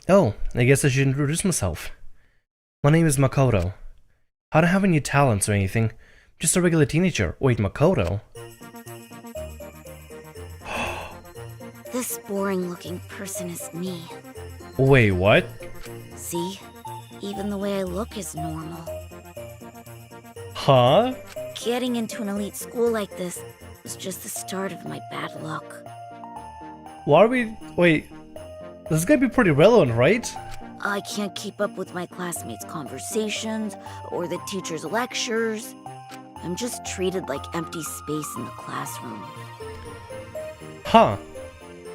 Oh, I guess I should introduce myself. My name is Makoto. I don't have any talents or anything. I'm just a regular teenager. Wait, Makoto? This boring-looking person is me. Wait, what? See? Even the way I look is normal. Huh? Getting into an elite school like this was just the start of my bad luck. Why are we... Wait. This is gonna be pretty relevant, right? I can't keep up with my classmates' conversations or the teacher's lectures. I'm just treated like empty space in the classroom. Huh.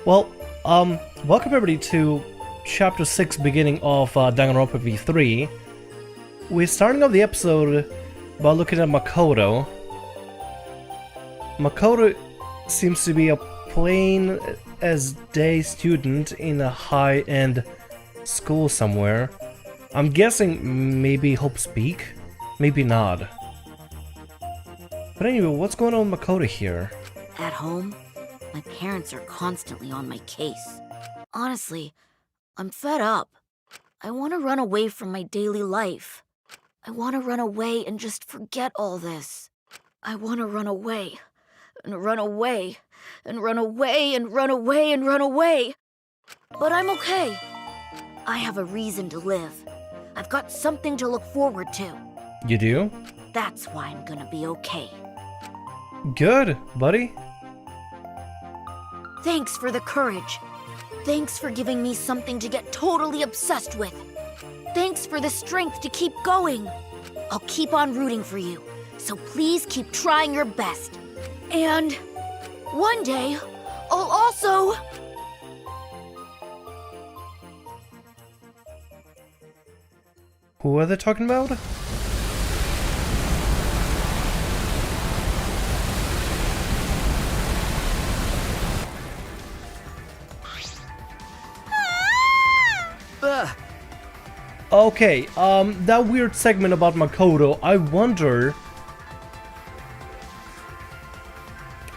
Well, welcome everybody to Chapter 6, beginning of DanganRonpa V3. We're starting off the episode by looking at Makoto. Makoto seems to be a plain as day student in a high-end school somewhere. I'm guessing maybe Hope's Peak? Maybe not. But anyway, what's going on with Makoto here? At home, my parents are constantly on my case. Honestly, I'm fed up. I want to run away from my daily life. I want to run away and just forget all this. I want to run away, and run away, and run away, and run away, and run away. But I'm okay. I have a reason to live. I've got something to look forward to. You do? That's why I'm gonna be okay. Good, buddy. Thanks for the courage. Thanks for giving me something to get totally obsessed with. Thanks for the strength to keep going. I'll keep on rooting for you, so please keep trying your best. And one day, I'll also... Who are they talking about? Okay, that weird segment about Makoto, I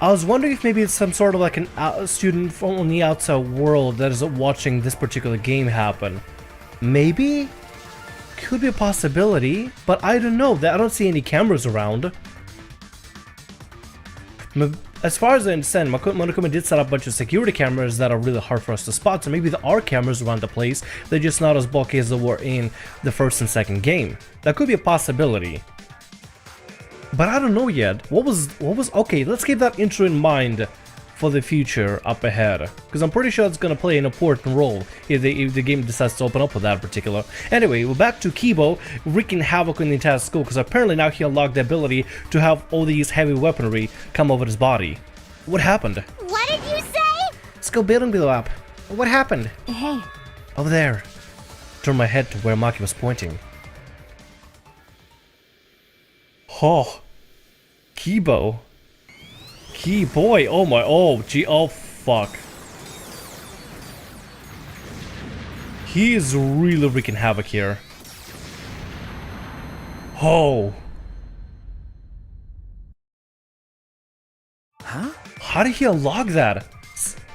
was wondering if maybe it's some sort of like a student from the outside world that is watching this particular game happen. Maybe? Could be a possibility, but I don't know. I don't see any cameras around. As far as I understand, Monokuma did set up a bunch of security cameras that are really hard for us to spot, so maybe there are cameras around the place, they're just not as bulky as they were in the first and second game. That could be a possibility. But I don't know yet. Okay, let's keep that intro in mind for the future up ahead, because I'm pretty sure it's gonna play an important role if the game decides to open up with that particular. Anyway, we're back to Kibo wreaking havoc in the entire school, because apparently now he unlocked the ability to have all these heavy weaponry come over his body. What happened? What did you say? School building blew up. What happened? Hey. Over there. Turned my head to where Maki was pointing. Oh, Kibo. Key boy, oh my, oh gee, oh fuck. He is really wreaking havoc here. Oh. Huh? How did he unlock that?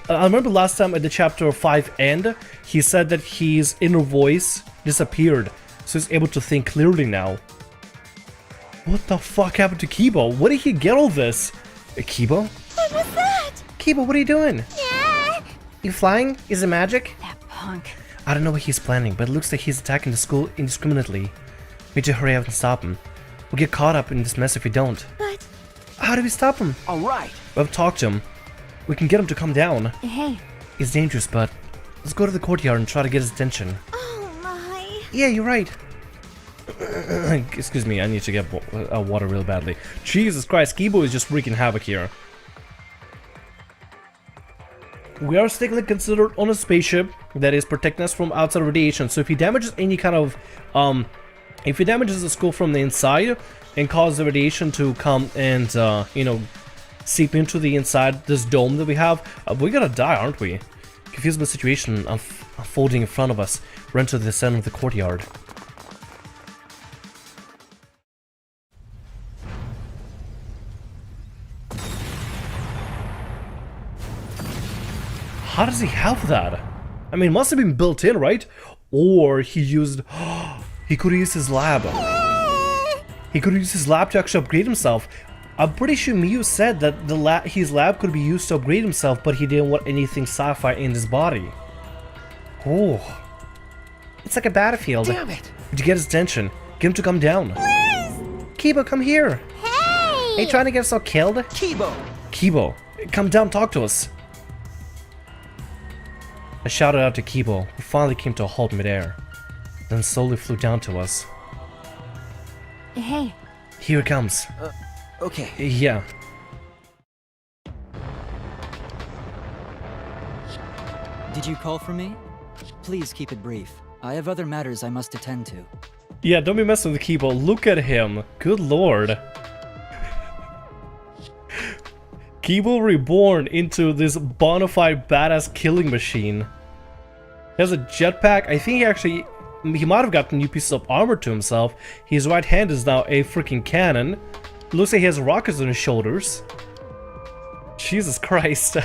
I remember last time at the chapter 5 end, he said that his inner voice disappeared, so he's able to think clearly now. What the fuck happened to Kibo? Where did he get all this? Kibo? What was that? Kibo, what are you doing? Yeah. You flying? Is it magic? That punk. I don't know what he's planning, but it looks like he's attacking the school indiscriminately. We need to hurry up and stop him. We'll get caught up in this mess if we don't. But... How do we stop him? Alright. We've talked to him. We can get him to calm down. Hey. He's dangerous, but let's go to the courtyard and try to get his attention. Oh my. Yeah, you're right. Excuse me, I need to get water real badly. Jesus Christ, Kibo is just wreaking havoc here. We are strictly considered on a spaceship that is protecting us from outside radiation, so if he damages any kind of, if he damages the school from the inside and causes the radiation to come and, you know, seep into the inside, this dome that we have, we're gonna die, aren't we? Confused by the situation unfolding in front of us, run to the center of the courtyard. How does he have that? I mean, it must have been built in, right? Or he used... he could use his lab. He could use his lab to actually upgrade himself. I'm pretty sure Miyu said that his lab could be used to upgrade himself, but he didn't want anything sci-fi in his body. Oh. It's like a battlefield. Damn it! Did you get his attention? Get him to come down. Kibo, come here. Hey! Are you trying to get us all killed? Kibo! Kibo, come down, talk to us. I shouted out to Kibo, who finally came to a halt midair, then slowly flew down to us. Hey. Here it comes. Okay. Yeah. Did you call for me? Please keep it brief. I have other matters I must attend to. Yeah, don't be messing with Kibo. Look at him. Good lord. Kibo reborn into this bona fide badass killing machine. He has a jetpack. I think he might have gotten new pieces of armor to himself. His right hand is now a freaking cannon. Looks like he has rockets on his shoulders. Jesus Christ.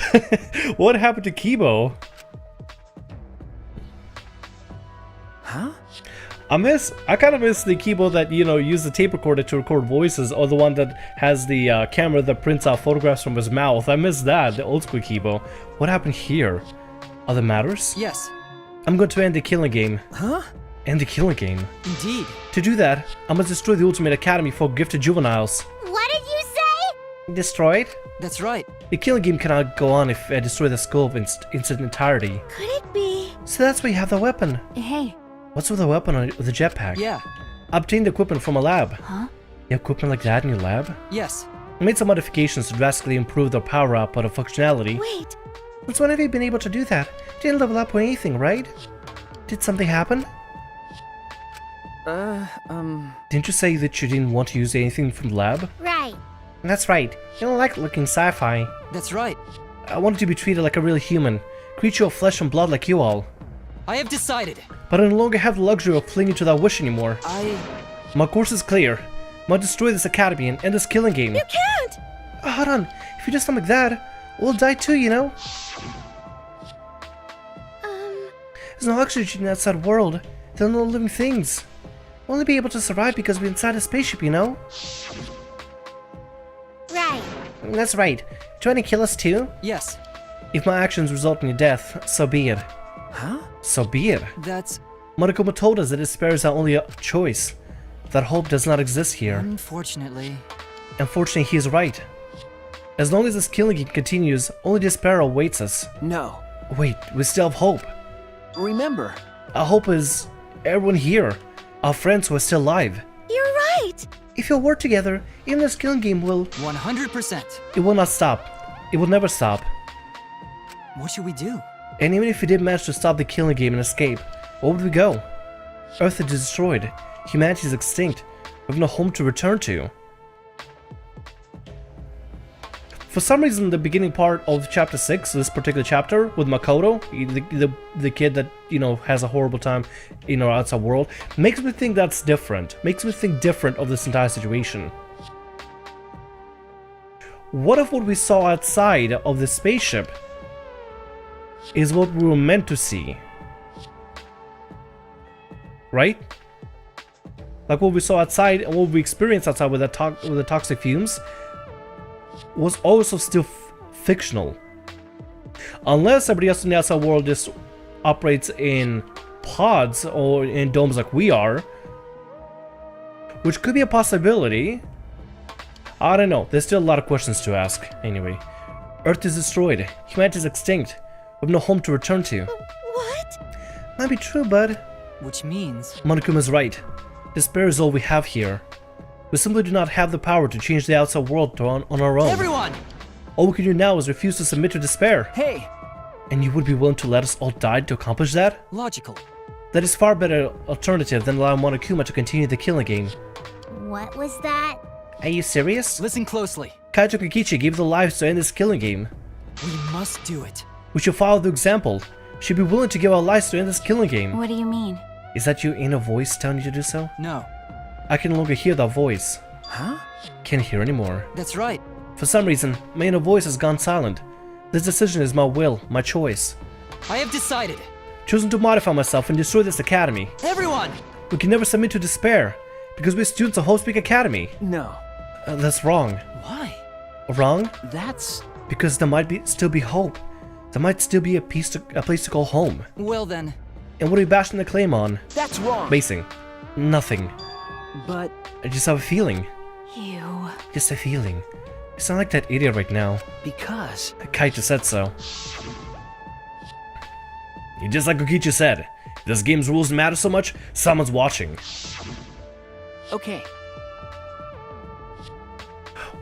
What happened to Kibo? Huh? I kind of miss the Kibo that, you know, used the tape recorder to record voices, or the one that has the camera that prints out photographs from his mouth. I miss that, the old school Kibo. What happened here? Other matters? Yes, I'm going to end the killing game. Huh? End the killing game. indeed. To do that, I must destroy the Ultimate Academy for gifted juveniles. What did you say? Destroy it? That's right. The killing game cannot go on if I destroy the skull in its entirety. Could it be? So that's why you have the weapon. Hey. What's with the weapon on the jetpack? Yeah. I obtained the equipment from a lab. Huh? You have equipment like that in your lab? Yes. I made some modifications to drastically improve their power output and functionality. Wait. Since when have you been able to do that? Didn't level up or anything, right? Did something happen? Didn't you say that you didn't want to use anything from the lab? Right. That's right. You don't like looking sci-fi. That's right. I wanted to be treated like a real human. Creature of flesh and blood like you all. I have decided. But I no longer have the luxury of clinging to that wish anymore. My course is clear. I must destroy this academy and end this killing game. You can't! Hold on. If you do something like that, we'll die too, you know? There's no oxygen in the outside world. There are no living things. We'll only be able to survive because we're inside a spaceship, you know? Right. That's right. Trying to kill us too? Yes. If my actions result in your death, so be it. Huh? So be it. That's Monokuma told us that despair is our only choice. That hope does not exist here. unfortunately. Unfortunately, he is right. As long as this killing game continues, only despair awaits us. No. Wait, we still have hope. Remember. Our hope is everyone here. Our friends who are still alive. You're right. If you work together, even this killing game will... 100%. It will not stop. It will never stop. What should we do? And even if we did manage to stop the killing game and escape, where would we go? Earth is destroyed. Humanity is extinct. We have no home to return to. For some reason, the beginning part of chapter 6, this particular chapter with Makoto, the kid that, you know, has a horrible time in our outside world, makes me think that's different. Makes me think different of this entire situation. What if what we saw outside of the spaceship is what we were meant to see? Right? Like what we saw outside and what we experienced outside with the toxic fumes was also still fictional. Unless everybody else in the outside world just operates in pods or in domes like we are, which could be a possibility. I don't know. There's still a lot of questions to ask. Anyway, Earth is destroyed. Humanity is extinct. We have no home to return to. What? Might be true, bud. Which means... Monokuma's right. Despair is all we have here. We simply do not have the power to change the outside world on our own. Everyone! All we can do now is refuse to submit to despair. Hey! And you would be willing to let us all die to accomplish that? Logical. That is far better alternative than allowing Monokuma to continue the killing game. What was that? Are you serious? Listen closely. Kaito and Kichi gave their lives to end this killing game. We must do it. We should follow the example. Should be willing to give our lives to end this killing game. What do you mean? Is that your inner voice telling you to do so? No. I can no longer hear that voice. Huh? Can't hear anymore. That's right. For some reason, my inner voice has gone silent. This decision is my will, my choice. I have decided. choosing to modify myself and destroy this academy. Everyone! We can never submit to despair, because we're students of Hope's Peak Academy. No. That's wrong. Why? Wrong? That's... Because there might still be hope. There might still be a place to call home. Well then. And what are we bashing the claim on? That's wrong. Basing. Nothing. But... I just have a feeling. You. Just a feeling. You sound like that idiot right now. because... Kaito said so. Just like Kokichi said, if this game's rules matter so much, someone's watching. Okay.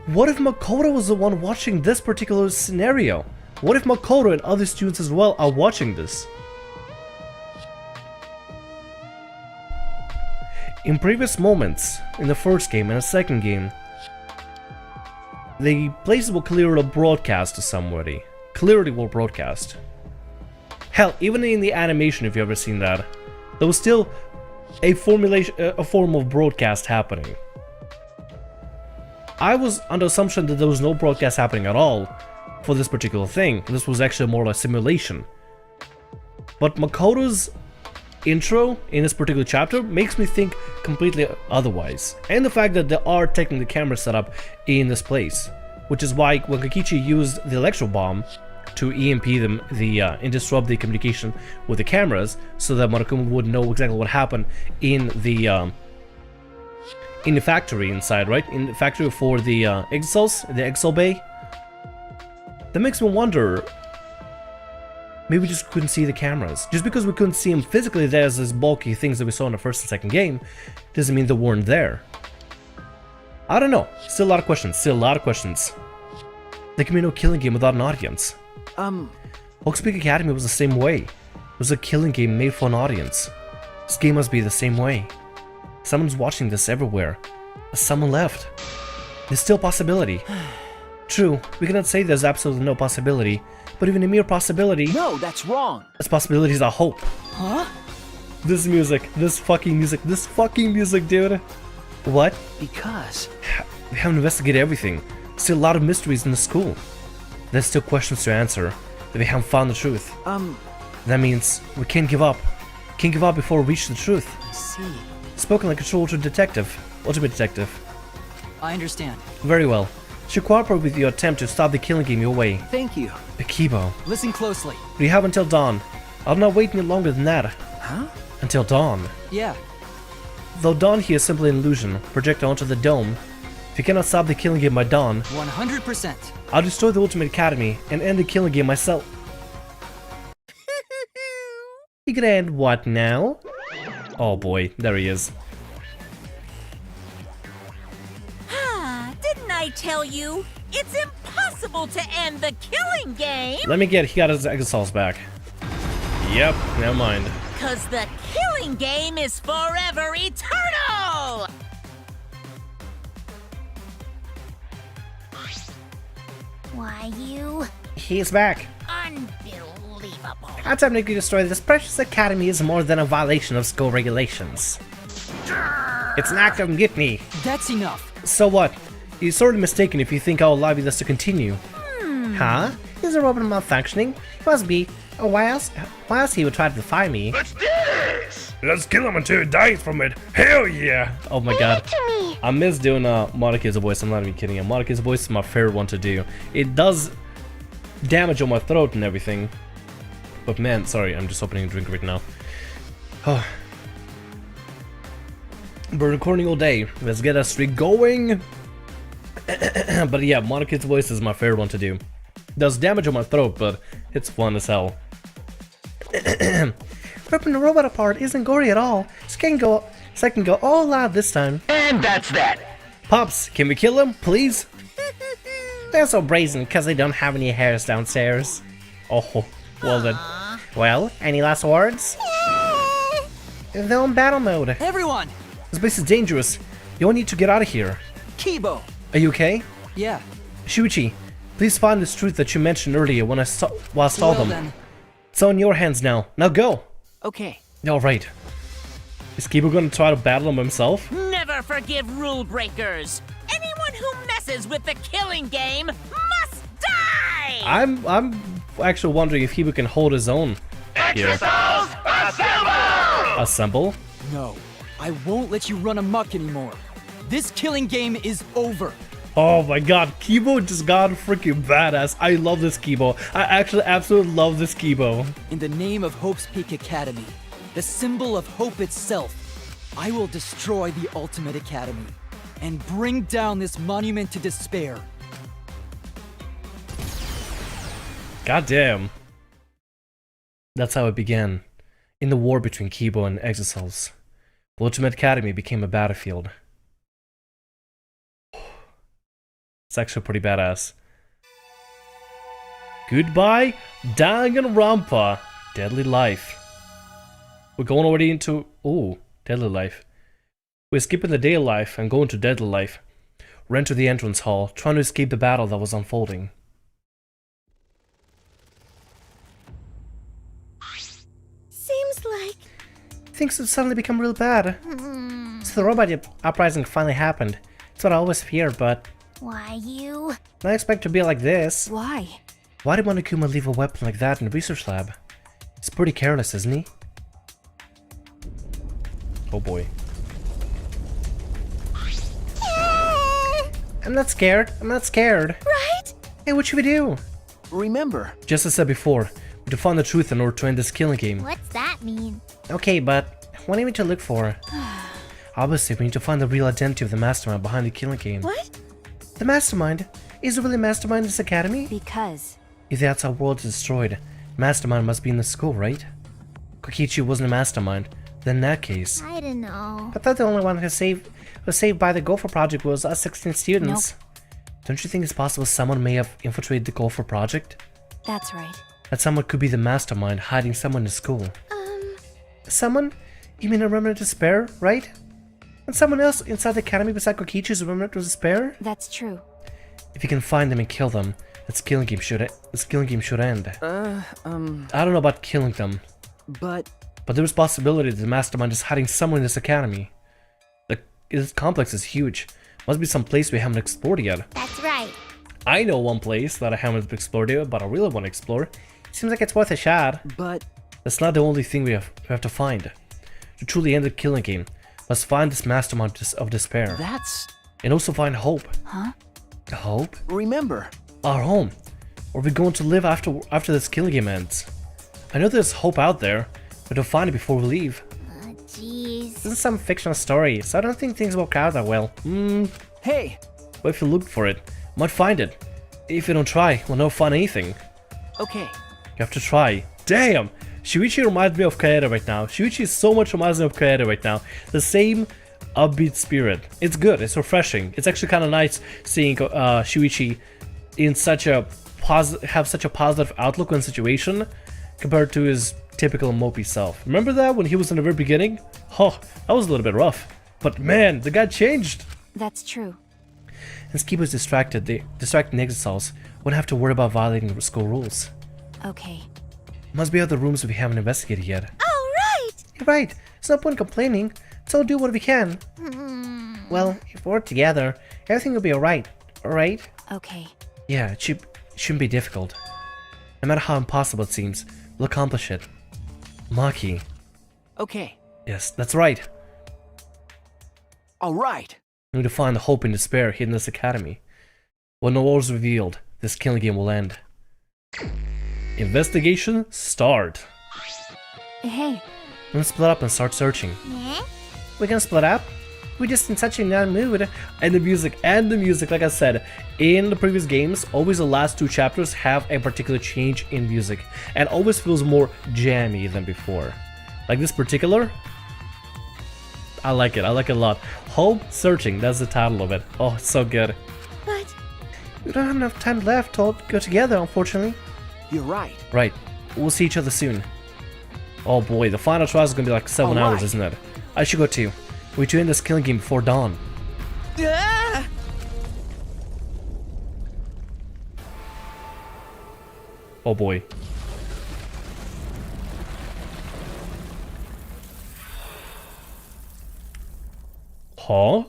What if Makoto was the one watching this particular scenario? What if Makoto and other students as well are watching this? In previous moments, in the first game and the second game, the places will clearly broadcast to somebody. Clearly will broadcast. Hell, even in the animation, if you've ever seen that, there was still a form of broadcast happening. I was under assumption that there was no broadcast happening at all for this particular thing. This was actually more like a simulation. But Makoto's intro in this particular chapter makes me think completely otherwise. And the fact that there are technically cameras set up in this place. Which is why when Kokichi used the electro bomb to EMP them and disrupt the communication with the cameras, so that Monokuma would know exactly what happened in the factory inside, right? In the factory for the exos, the exo bay. That makes me wonder, maybe we just couldn't see the cameras. Just because we couldn't see them physically there as these bulky things that we saw in the first and second game, doesn't mean they weren't there. I don't know. Still a lot of questions. There can be no killing game without an audience. Hope's Peak Academy was the same way. It was a killing game made for an audience. This game must be the same way. Someone's watching this everywhere. Someone left. There's still possibility. True, we cannot say there's absolutely no possibility, but even a mere possibility... No, that's wrong. This possibility is our hope. Huh? This fucking music, dude. What? Because... We haven't investigated everything. Still a lot of mysteries in the school. There's still questions to answer, that we haven't found the truth. That means we can't give up. Can't give up before we reach the truth. I see. Spoken like a true ultimate detective. I understand. Very well. Should cooperate with your attempt to stop the killing game your way. Thank you. Akibo. Listen closely. We have until dawn. I'll not wait any longer than that. Huh? Until dawn. Yeah. Though dawn here is simply an illusion, projected onto the dome. If you cannot stop the killing game by dawn, 100%. I'll destroy the Ultimate Academy and end the killing game myself. You gonna end what now? Oh boy, there he is. Didn't I tell you? It's impossible to end the killing game! Let me get, he got his Exosols back. Yep, never mind. Cause the killing game is forever eternal! Why, you? He's back. Unbelievable. Attempting to destroy this precious academy is more than a violation of school regulations. It's an act of mutiny. That's enough. So what? You're sorely mistaken if you think I'll allow this to continue. Huh? Is the robot malfunctioning? Must be. Why else he would try to defy me? Let's do this! Let's kill him until he dies from it. Hell yeah! Oh my god. To me. I miss doing Monika's voice, I'm not even kidding. Monika's voice is my favorite one to do. It does damage on my throat and everything. But man, sorry, I'm just opening a drink right now. Oh. We're recording all day. Let's get a streak going. But yeah, Monika's voice is my favorite one to do. Does damage on my throat, but it's fun as hell. Ripping the robot apart isn't gory at all. So I can go all out this time. And that's that. Pops, can we kill him, please? They're so brazen because they don't have any hairs downstairs. Oh, well then. Well, any last words? They're on battle mode. Everyone! This place is dangerous. You all need to get out of here. Kibo! Are you okay? Yeah. Shuichi, please find this truth that you mentioned earlier when I saw Well them. then. It's on your hands now. Now go! Okay. Alright. Is Kibo gonna try to battle him himself? Never forgive rule breakers. Anyone who messes with the killing game must die! I'm actually wondering if Kibo can hold his own here. Exercise Assemble. No, I won't let you run amok anymore. This killing game is over. Oh my god, Kibo just got freaking badass. I love this Kibo. I actually absolutely love this Kibo. In the name of Hope's Peak Academy, the symbol of hope itself, I will destroy the Ultimate Academy and bring down this monument to despair. God damn. That's how it began. In the war between Kibo and Exocells, the Ultimate Academy became a battlefield. It's actually pretty badass. Goodbye, Danganronpa, Deadly Life. We're going already into... Oh, Deadly Life. We're skipping the day life and going to Deadly Life. We're into the entrance hall, trying to escape the battle that was unfolding. Seems like... Things have suddenly become real bad. So the robot uprising finally happened. It's what I always feared, but... Why you? I don't expect to be like this. Why? Why did Monokuma leave a weapon like that in the research lab? He's pretty careless, isn't he? Oh boy. I'm not scared. I'm not scared. Right? Hey, what should we do? Remember, Just as I said before, we have to find the truth in order to end this killing game. What's that mean? Okay, but what do you need to look for? Obviously, we need to find the real identity of the mastermind behind the killing game. What? The mastermind? Is there really a mastermind in this academy? Because... If that's our world is destroyed, mastermind must be in the school, right? Kokichi wasn't a mastermind. Then in that case... I don't know. I thought the only one who was saved by the Gopher Project was us 16 students. Don't you think it's possible someone may have infiltrated the Gopher Project? That's right. That someone could be the mastermind hiding someone in school. Someone? You mean a remnant of despair, right? And someone else inside the academy beside Kokichi's remnant of despair? That's true. If you can find them and kill them, this killing game should end. I don't know about killing them, but but there's a possibility that the mastermind is hiding somewhere in this academy. This complex is huge. Must be some place we haven't explored yet. That's right. I know one place that I haven't explored yet, but I really want to explore. Seems like it's worth a shot. but That's not the only thing we have to find. To truly end the killing game, let's find this mastermind of despair. that's... And also find hope. Huh? Hope? Remember, Our home. Where we're going to live after this killing game ends. I know there's hope out there, but to find it before we leave. Jeez. This is some fictional story, so I don't think things work out that well. hey, But if you look for it, you might find it. If you don't try, we'll never find anything. okay, You have to try. Damn! Shuichi reminds me of Kaede right now. Shuichi so much reminds me of Kaede right now. The same upbeat spirit. It's good, it's refreshing. It's actually kind of nice seeing Shuichi in have such a positive outlook on the situation compared to his typical mopey self. Remember that when he was in the very beginning? Oh, that was a little bit rough. But man, the guy changed. That's true. Since Kibo's distracting the Exocells, won't have to worry about violating the school rules. Okay. Must be other rooms we haven't investigated yet. Oh, right! You're right. There's no point complaining. So we'll do what we can. Well, if we're together, everything will be alright. Alright? Okay. Yeah, it shouldn't be difficult. No matter how impossible it seems, we'll accomplish it. Maki. okay, Yes, that's right. all right. We need to find the hope and despair hidden in this academy. When all is revealed, this killing game will end. Investigation start. Hey. We're gonna split up and start searching. We're gonna split up? We're just in such a nice mood. And the music, like I said, in the previous games, always the last two chapters have a particular change in music. And always feels more jammy than before. Like this particular, I like it a lot. Home Searching, that's the title of it. Oh, it's so good. But... We don't have enough time left to go together, unfortunately. You're right. Right, we'll see each other soon. Oh boy, the final trial is gonna be like 7 hours, Alright. isn't it? I should go too. We need to end this killing game before dawn. Ah! Oh boy. Huh?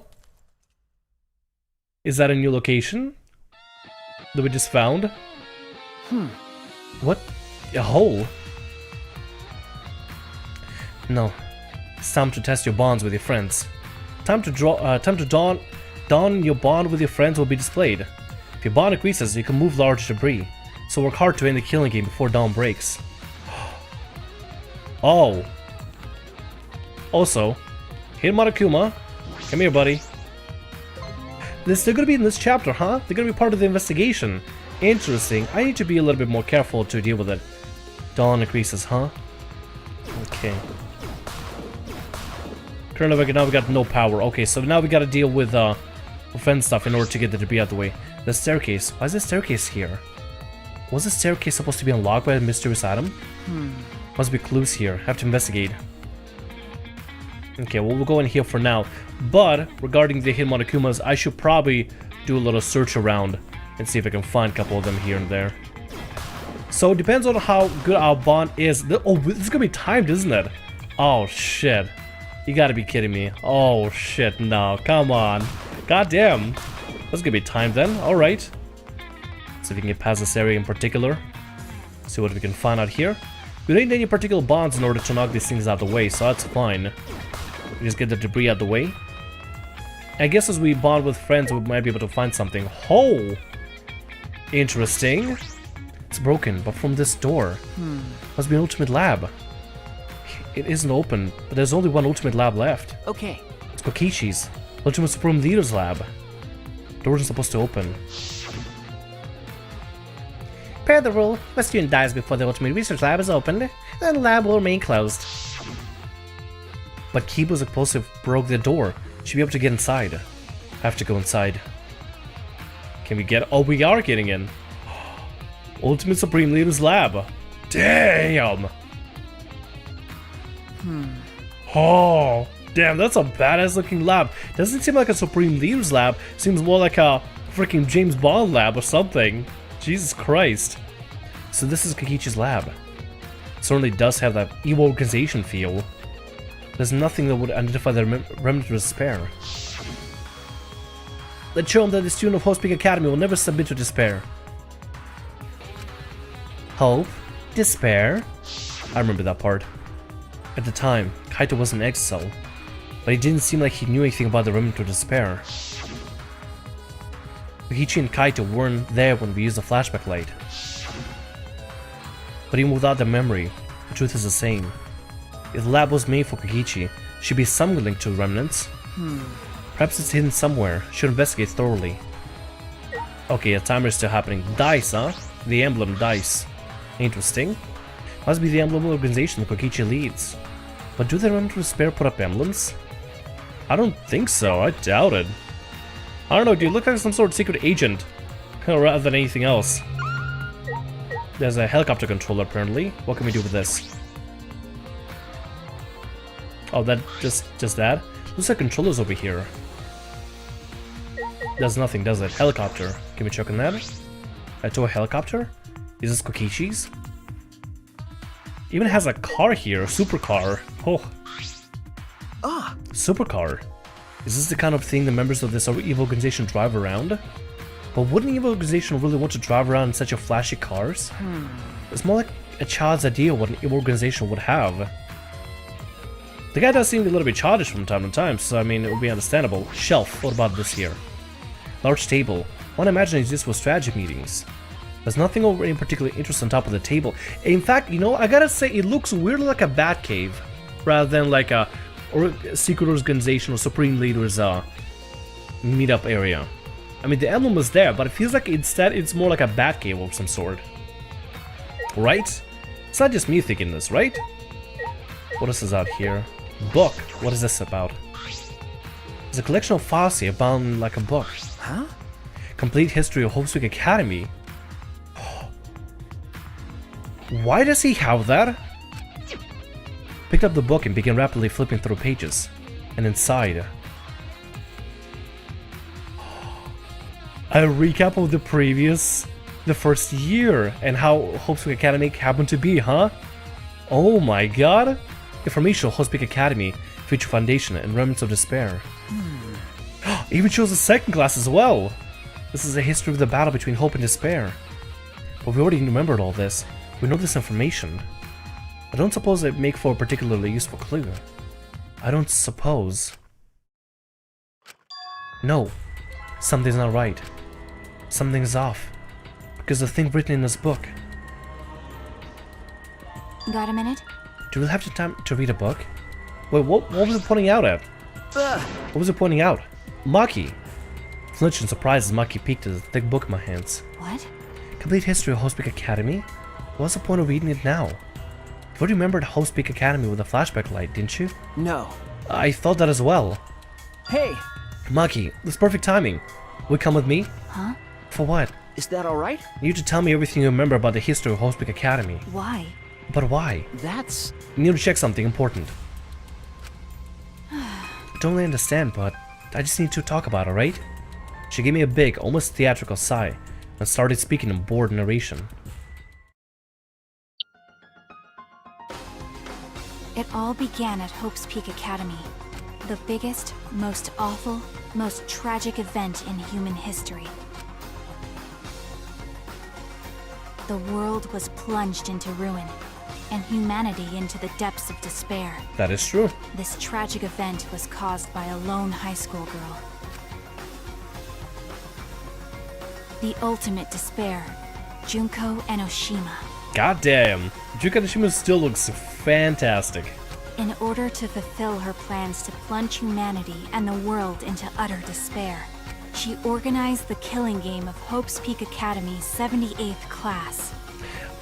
Is that a new location that we just found? What? A hole? No. It's time to test your bonds with your friends. Time to dawn your bond with your friends will be displayed. If your bond increases, you can move large debris. So work hard to end the killing game before dawn breaks. Oh. Also, hey Monokuma, come here, buddy. They're gonna be in this chapter, huh? They're gonna be part of the investigation. Interesting. I need to be a little bit more careful to deal with it. Dawn increases, huh? Okay. Currently, now we got no power. Okay, so now we gotta deal with offense stuff in order to get the debris out of the way. The staircase. Why is the staircase here? Was the staircase supposed to be unlocked by a mysterious item? Must be clues here. Have to investigate. Okay, well, we'll go in here for now. But regarding the hidden Monokumas, I should probably do a little search around and see if I can find a couple of them here and there. So it depends on how good our bond is. Oh, this is gonna be timed, isn't it? Oh shit. You gotta be kidding me. Oh shit, no, come on. God damn. That's gonna be timed then. Alright. See if we can get past this area in particular. See what we can find out here. We don't need any particular bonds in order to knock these things out of the way, so that's fine. We just get the debris out of the way. I guess as we bond with friends, we might be able to find something. Oh! Interesting. It's broken, but from this door. Must be an ultimate lab. It isn't open, but there's only one ultimate lab left. Okay. It's Kokishi's, Ultimate Supreme Leader's lab. Door isn't supposed to open. Per the rule, if a student dies before the Ultimate Research Lab is opened, then the lab will remain closed. But Kiba's explosive broke the door. Should be able to get inside. Have to go inside. Can we get? Oh, we are getting in. Ultimate Supreme Leader's lab. Damn. Oh, damn, that's a badass looking lab. Doesn't seem like a Supreme Leader's lab. Seems more like a freaking James Bond lab or something. Jesus Christ. So this is Kokichi's lab. It certainly does have that evil organization feel. There's nothing that would identify the remnant of despair. Let's show him that the student of Hope Peak Academy will never submit to despair. Hope? Despair? I remember that part. At the time, Kaito was in exile, but he didn't seem like he knew anything about the remnant of despair. Kokichi and Kaito weren't there when we used the flashback light. But even without the memory, the truth is the same. If the lab was made for Kokichi, should be some link to the remnants. Perhaps it's hidden somewhere. Should investigate thoroughly. Okay, a timer is still happening. Dice, huh? The emblem dice. Interesting. Must be the emblem organization that Kokichi leads. But do the remnant of despair put up emblems? I don't think so. I doubt it. I don't know, dude. Look like some sort of secret agent, rather than anything else. There's a helicopter controller apparently. What can we do with this? Oh, that just that. Looks like controllers over here. Does nothing, does it? Helicopter. Can we check on that? A toy helicopter? Is this Kokichi's? Even has a car here, a supercar. Oh. Ah. Supercar. Is this the kind of thing the members of this evil organization drive around? But wouldn't an evil organization really want to drive around in such a flashy cars? It's more like a child's idea of what an evil organization would have. The guy does seem a little bit childish from time to time, so I mean, it would be understandable. Shelf, what about this here? Large table. One imagines this for strategy meetings. There's nothing of any particular interest on top of the table. In fact, you know, I gotta say, it looks weirdly like a bat cave, rather than like a secret organization or supreme leaders meetup area. I mean, the emblem was there, but it feels like instead it's more like a bat cave of some sort. Right? It's not just me thinking this, right? What else is out here? Book. What is this about? It's a collection of files here bound like a book. Huh? Complete history of Hope Peak Academy. Why does he have that? Picked up the book and began rapidly flipping through pages. And inside, a recap of the first year, and how Hope Peak Academy happened to be, huh? Oh my god! Information on Hope Peak Academy, Future Foundation, and Remnants of Despair. Even shows the second class as well! This is a history of the battle between hope and despair. But we already remembered all this. We know this information. I don't suppose it make for a particularly useful clue. I don't suppose. No, something's not right. Something's off. Because the thing written in this book. Got a minute? Do we have the time to read a book? Wait, what was it pointing out at? What was it pointing out? Maki! Flinch in surprise as Maki peeked at the thick book in my hands. What? Complete history of Hope's Academy? What's the point of reading it now? You already remembered Hope's Academy with a flashback light, didn't you? No. I thought that as well. Hey, Maki, this is perfect timing. Will you come with me? Huh? For what? is that alright? You need to tell me everything you remember about the history of Hope's Academy. Why? But why? That's... You need to check something important. I don't really understand, but I just need to talk about it, right? She gave me a big, almost theatrical sigh, and started speaking in bored narration. It all began at Hope's Peak Academy. The biggest, most awful, most tragic event in human history. The world was plunged into ruin, and humanity into the depths of despair. That is true. This tragic event was caused by a lone high school girl. The ultimate despair, Junko Enoshima. Goddamn, Junko Enoshima still looks fantastic. In order to fulfill her plans to plunge humanity and the world into utter despair, she organized the killing game of Hope's Peak Academy's 78th class.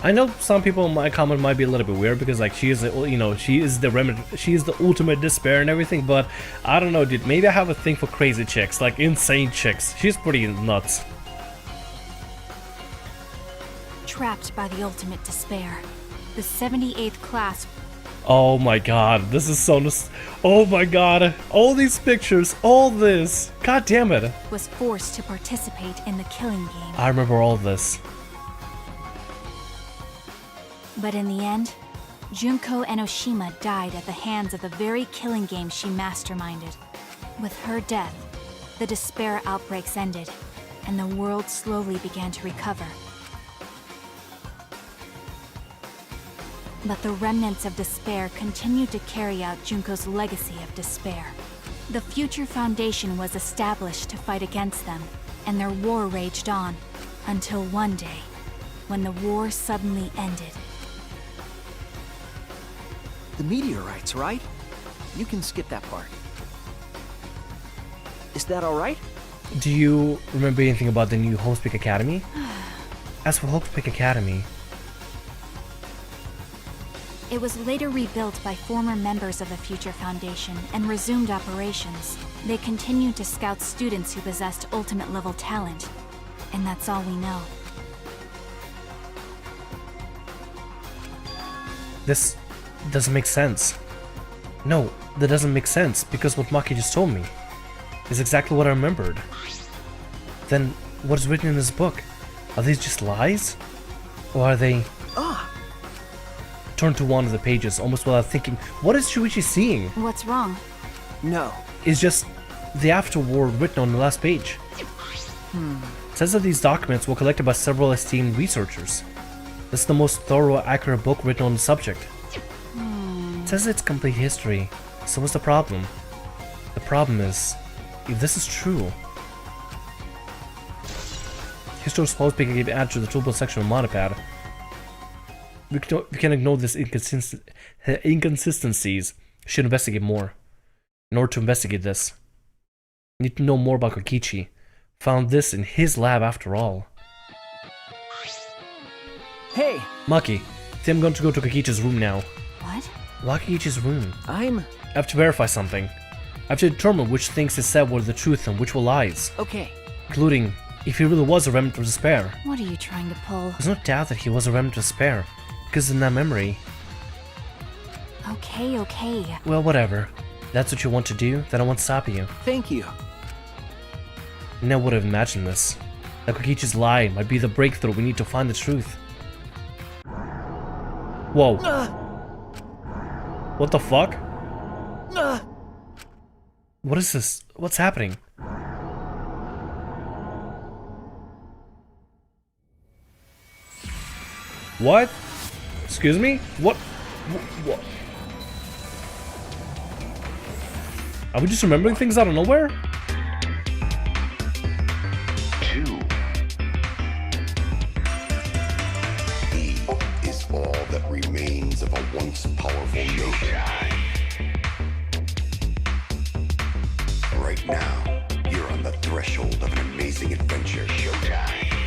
I know some people in my comment might be a little bit weird because like she is, you know, she is the ultimate despair and everything, but I don't know, dude. Maybe I have a thing for crazy chicks, like insane chicks. She's pretty nuts. Trapped by the ultimate despair, the 78th class. Oh my god, this is so oh my god, all these pictures, all this, god damn it. Was forced to participate in the killing game. I remember all this. But in the end, Junko Enoshima died at the hands of the very killing game she masterminded. With her death, the despair outbreaks ended, and the world slowly began to recover. But the remnants of despair continued to carry out Junko's legacy of despair. The Future Foundation was established to fight against them, and their war raged on, until one day, when the war suddenly ended. the meteorites, right? You can skip that part. Is that alright? Do you remember anything about the new Hope's Peak Academy? As for Hope's Peak Academy, It was later rebuilt by former members of the Future Foundation and resumed operations. They continued to scout students who possessed ultimate-level talent, and that's all we know. this doesn't make sense. No, that doesn't make sense, because what Maki just told me is exactly what I remembered. Then, what is written in this book? Are these just lies? Or are they... Turn to one of the pages, almost without thinking, what is Shuichi seeing? What's wrong? No. It's just the afterword written on the last page. It says that these documents were collected by several esteemed researchers. This is the most thorough, accurate book written on the subject. It says it's complete history, so what's the problem? The problem is, if this is true, history was supposed to be added to the toolbar section of Monopad. We can ignore these inconsistencies. We should investigate more. In order to investigate this, we need to know more about Kokichi. Found this in his lab after all. Hey, Maki, I think I'm going to go to Kokichi's room now. What? Why Kokichi's room? I have to verify something. I have to determine which things he said were the truth and which were lies. okay. Including if he really was a remnant of despair. What are you trying to pull? There's no doubt that he was a remnant of despair. Because in that memory... Okay, okay. Well, whatever. That's what you want to do, then I won't stop you. Thank you. I never would have imagined this. That Kokichi's lie might be the breakthrough we need to find the truth. Whoa. What the fuck? What is this? What's happening? What? Excuse me? What? Are we just remembering things out of nowhere? 2. E is all that remains of a once powerful note. Right now, you're on the threshold of an amazing adventure. Showtime.